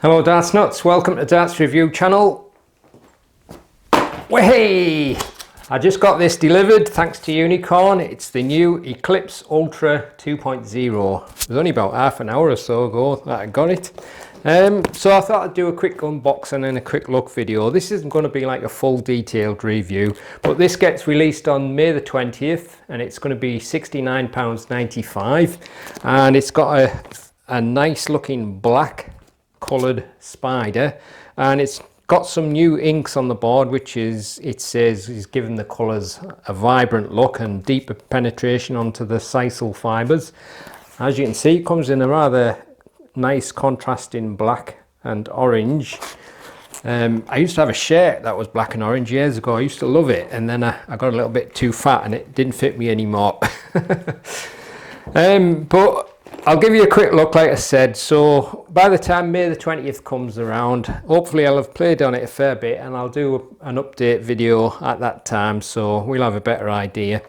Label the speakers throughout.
Speaker 1: Hello Darts Nutz, welcome to Darts Review channel. Hey! I just got this delivered thanks to Unicorn. It's the new Eclipse Ultra 2.0. It was only about half an hour or so ago that I got it. So I thought I'd do a quick unboxing and a quick look video. This isn't going to be like a full detailed review, but this gets released on May the 20th and it's going to be £69.95, and it's got a nice looking black coloured spider, and it's got some new inks on the board, which is giving the colours a vibrant look and deeper penetration onto the sisal fibres. As you can see, it comes in a rather nice contrasting black and orange. I used to have a shirt that was black and orange years ago. I used to love it, and then I got a little bit too fat and it didn't fit me anymore. But I'll give you a quick look, like I said. So by the time May the 20th comes around, hopefully I'll have played on it a fair bit and I'll do an update video at that time, so we'll have a better idea.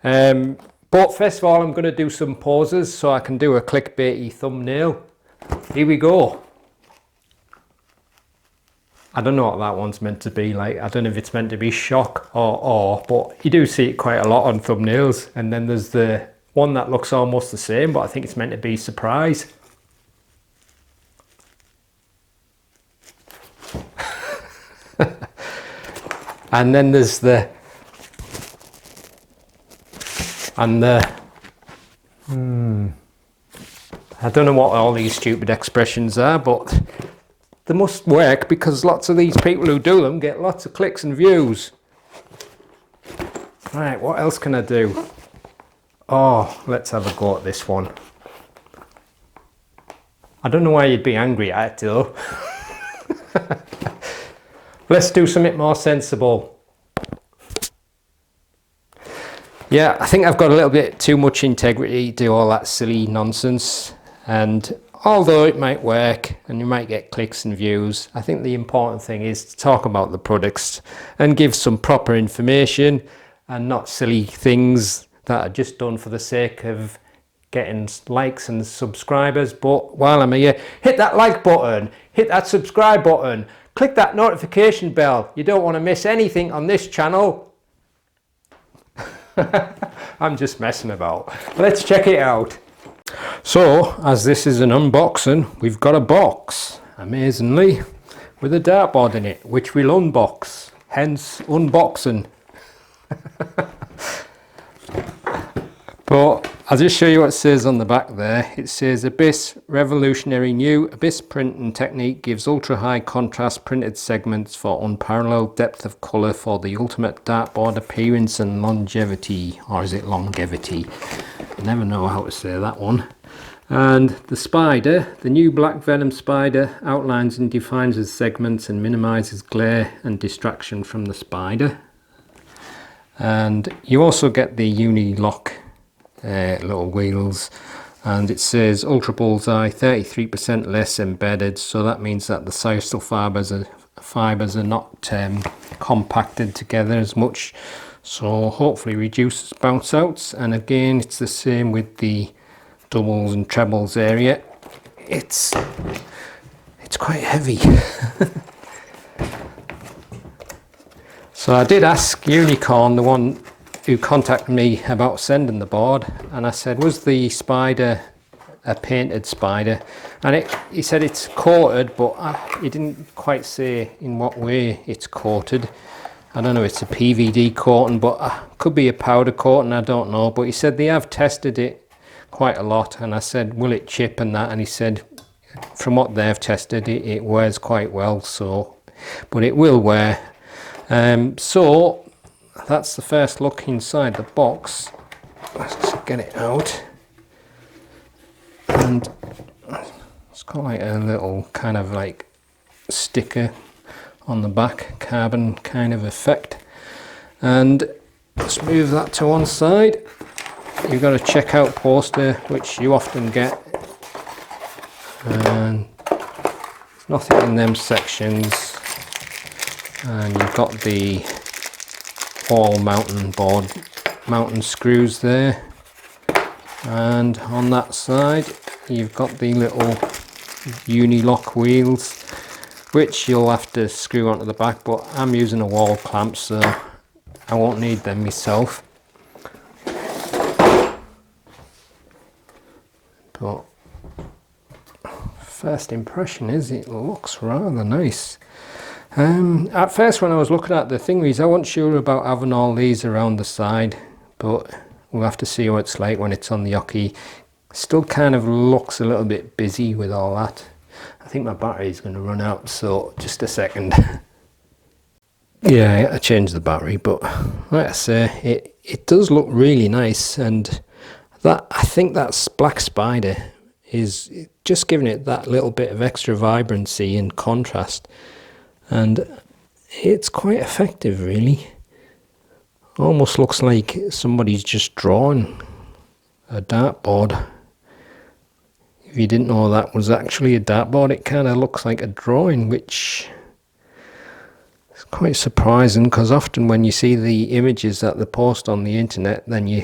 Speaker 1: But first of all, I'm going to do some poses so I can do a clickbaity thumbnail. Here we go. I don't know what that one's meant to be like. I don't know if it's meant to be shock or awe, but you do see it quite a lot on thumbnails. And then there's the one that looks almost the same, but I think it's meant to be surprise. And then there's the I don't know what all these stupid expressions are, but they must work because lots of these people who do them get lots of clicks and views. Right, what else can I do? Oh, let's have a go at this one. I don't know why you'd be angry at it though. Let's do something more sensible. Yeah, I think I've got a little bit too much integrity to do all that silly nonsense. And although it might work and you might get clicks and views, I think the important thing is to talk about the products and give some proper information and not silly things that are just done for the sake of getting likes and subscribers. But while I'm here, hit that like button, hit that subscribe button, click that notification bell. You don't want to miss anything on this channel. I'm just messing about. Let's check it out. So, as this is an unboxing, we've got a box, amazingly, with a dartboard in it, which we'll unbox, hence unboxing. But I'll just show you what it says on the back there. It says Abyss, revolutionary new Abyss printing technique gives ultra high contrast printed segments for unparalleled depth of colour for the ultimate dartboard appearance and longevity. Or is it longevity? I never know how to say that one. And the spider, the new black venom spider, outlines and defines the segments and minimises glare and distraction from the spider. And you also get the uni-lock little wheels, and it says ultra bullseye, 33% less embedded, so that means that the sisal fibers are not compacted together as much, so hopefully reduces bounce outs. And again, it's the same with the doubles and trebles area. It's quite heavy. So I did ask Unicorn, the one who contacted me about sending the board, and I said, was the spider a painted spider? And he said it's coated, but he didn't quite say in what way it's coated. I don't know, it's a PVD coating, but could be a powder coating, I don't know. But he said they have tested it quite a lot, and I said, will it chip and that? And he said, from what they've tested, it wears quite well, so, but it will wear. So that's the first look inside the box. Let's just get it out. And it's got like a little kind of like sticker on the back, carbon kind of effect. And let's move that to one side. You've got a checkout poster, which you often get. And there's nothing in them sections. And you've got the wall mountain screws there, and on that side you've got the little uni-lock wheels, which you'll have to screw onto the back, but I'm using a wall clamp, so I won't need them myself. But first impression is it looks rather nice. At first when I was looking at the thingies, I wasn't sure about having all these around the side, but we'll have to see what it's like when it's on the hockey. Still kind of looks a little bit busy with all that. I think my battery is going to run out, so just a second. Yeah, I changed the battery, but like I say, it does look really nice, and that, I think that black spider is just giving it that little bit of extra vibrancy and contrast, and it's quite effective really. Almost looks like somebody's just drawn a dartboard. If you didn't know that was actually a dartboard, it kind of looks like a drawing, which is quite surprising, because often when you see the images that they post on the internet, then you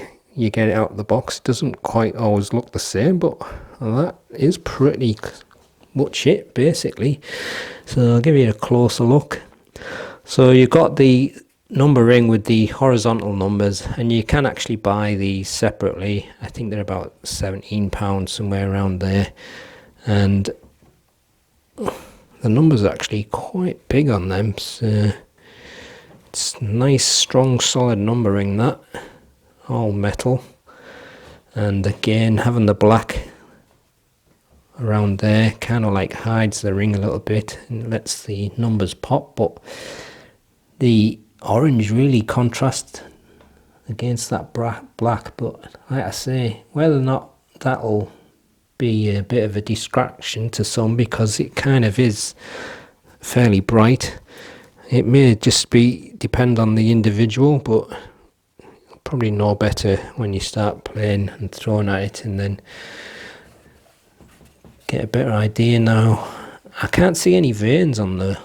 Speaker 1: get it out of the box. It doesn't quite always look the same, but that is pretty much it basically. So I'll give you a closer look. So you've got the number ring with the horizontal numbers, and you can actually buy these separately. I think they're about £17, somewhere around there, and the numbers are actually quite big on them, so it's nice strong solid numbering, that all metal. And again, having the black around there kind of like hides the ring a little bit and lets the numbers pop, but the orange really contrasts against that black. But like I say, whether or not that'll be a bit of a distraction to some, because it kind of is fairly bright, it may just depend on the individual, but you'll probably know better when you start playing and throwing at it, and then get a better idea. Now I can't see any veins on the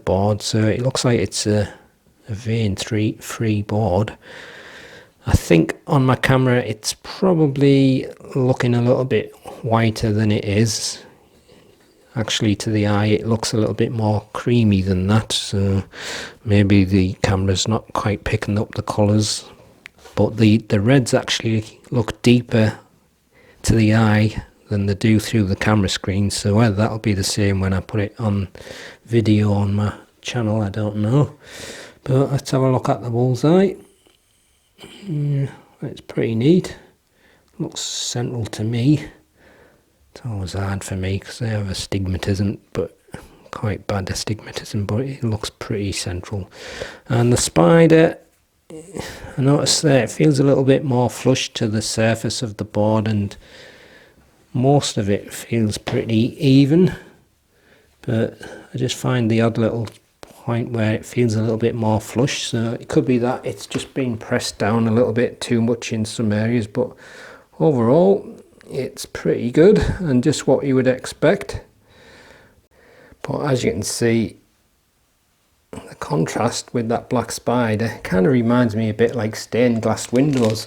Speaker 1: board, so it looks like it's a vein free board. I think on my camera it's probably looking a little bit whiter than it is. Actually, to the eye it looks a little bit more creamy than that, so maybe the camera's not quite picking up the colours, but the reds actually look deeper to the eye than they do through the camera screen. So whether that'll be the same when I put it on video on my channel, I don't know. But let's have a look at the bullseye. It's pretty neat. Looks central to me. It's always hard for me because I have astigmatism, but quite bad astigmatism, but it looks pretty central. And the spider, I noticed that it feels a little bit more flush to the surface of the board, and most of it feels pretty even, but I just find the odd little point where it feels a little bit more flush, so it could be that it's just been pressed down a little bit too much in some areas, but overall it's pretty good and just what you would expect. But as you can see, the contrast with that black spider kind of reminds me a bit like stained glass windows.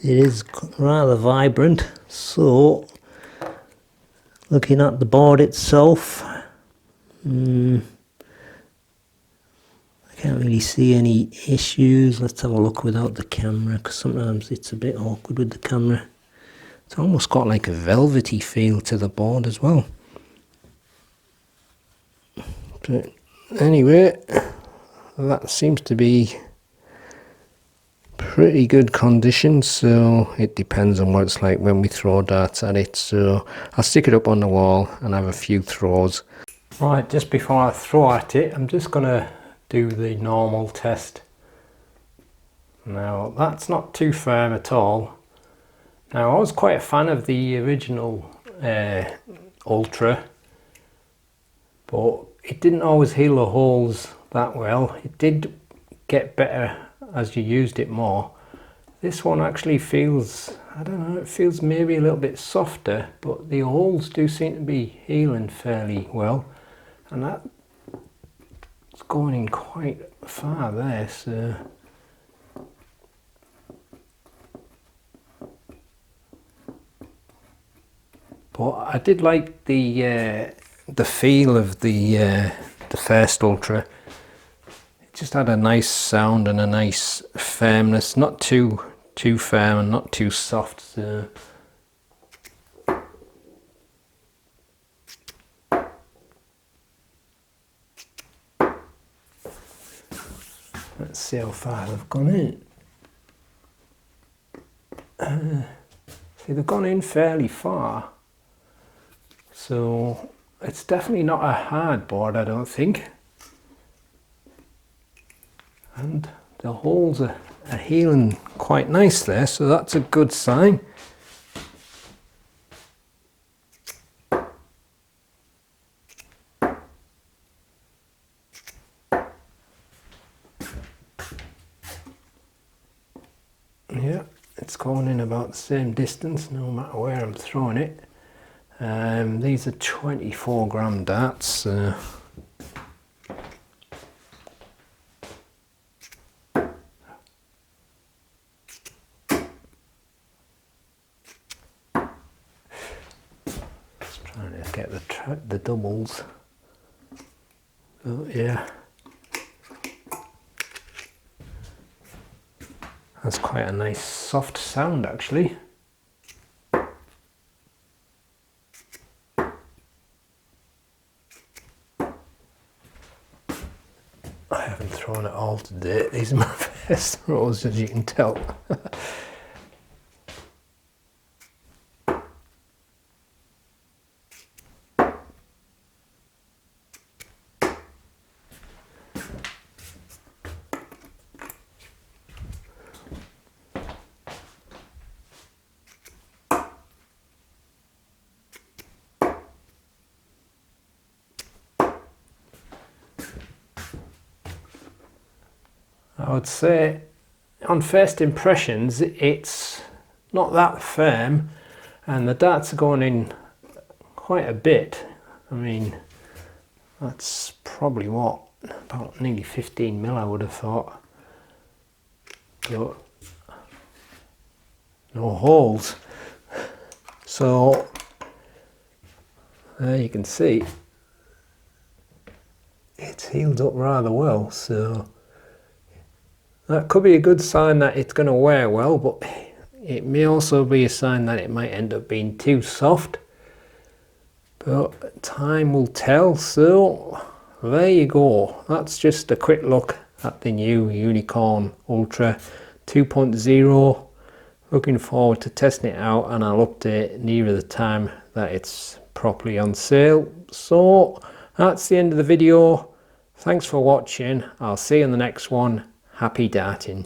Speaker 1: It is rather vibrant. So looking at the board itself, I can't really see any issues. Let's have a look without the camera, because sometimes it's a bit awkward with the camera. It's almost got like a velvety feel to the board as well. But anyway, that seems to be pretty good condition, so it depends on what it's like when we throw darts at it. So I'll stick it up on the wall and have a few throws. Right, just before I throw at it, I'm just going to do the normal test. Now that's not too firm at all. Now I was quite a fan of the original Ultra, but it didn't always heal the holes that well. It did get better as you used it more. This one actually feels, I don't know, it feels maybe a little bit softer, but the holes do seem to be healing fairly well, and that's going in quite far there, so But I did like the feel of the first Ultra. It just had a nice sound and a nice firmness, not too firm and not too soft. So let's see how far they've gone in. See, they've gone in fairly far. So it's definitely not a hard board, I don't think. And the holes are healing quite nice there, so that's a good sign. Yeah, it's going in about the same distance no matter where I'm throwing it. These are 24-gram darts. Just trying to get the doubles. Oh yeah, that's quite a nice soft sound actually. I haven't thrown it all today. These are my first throws, as you can tell. I would say on first impressions it's not that firm, and the darts are going in quite a bit. I mean, that's probably what, about nearly 15 mil I would have thought. But no holes. So there you can see it's healed up rather well, so that could be a good sign that it's going to wear well, but it may also be a sign that it might end up being too soft. But time will tell. So there you go. That's just a quick look at the new Unicorn Ultra 2.0. Looking forward to testing it out, and I'll update nearer the time that it's properly on sale. So that's the end of the video. Thanks for watching. I'll see you in the next one. Happy darting.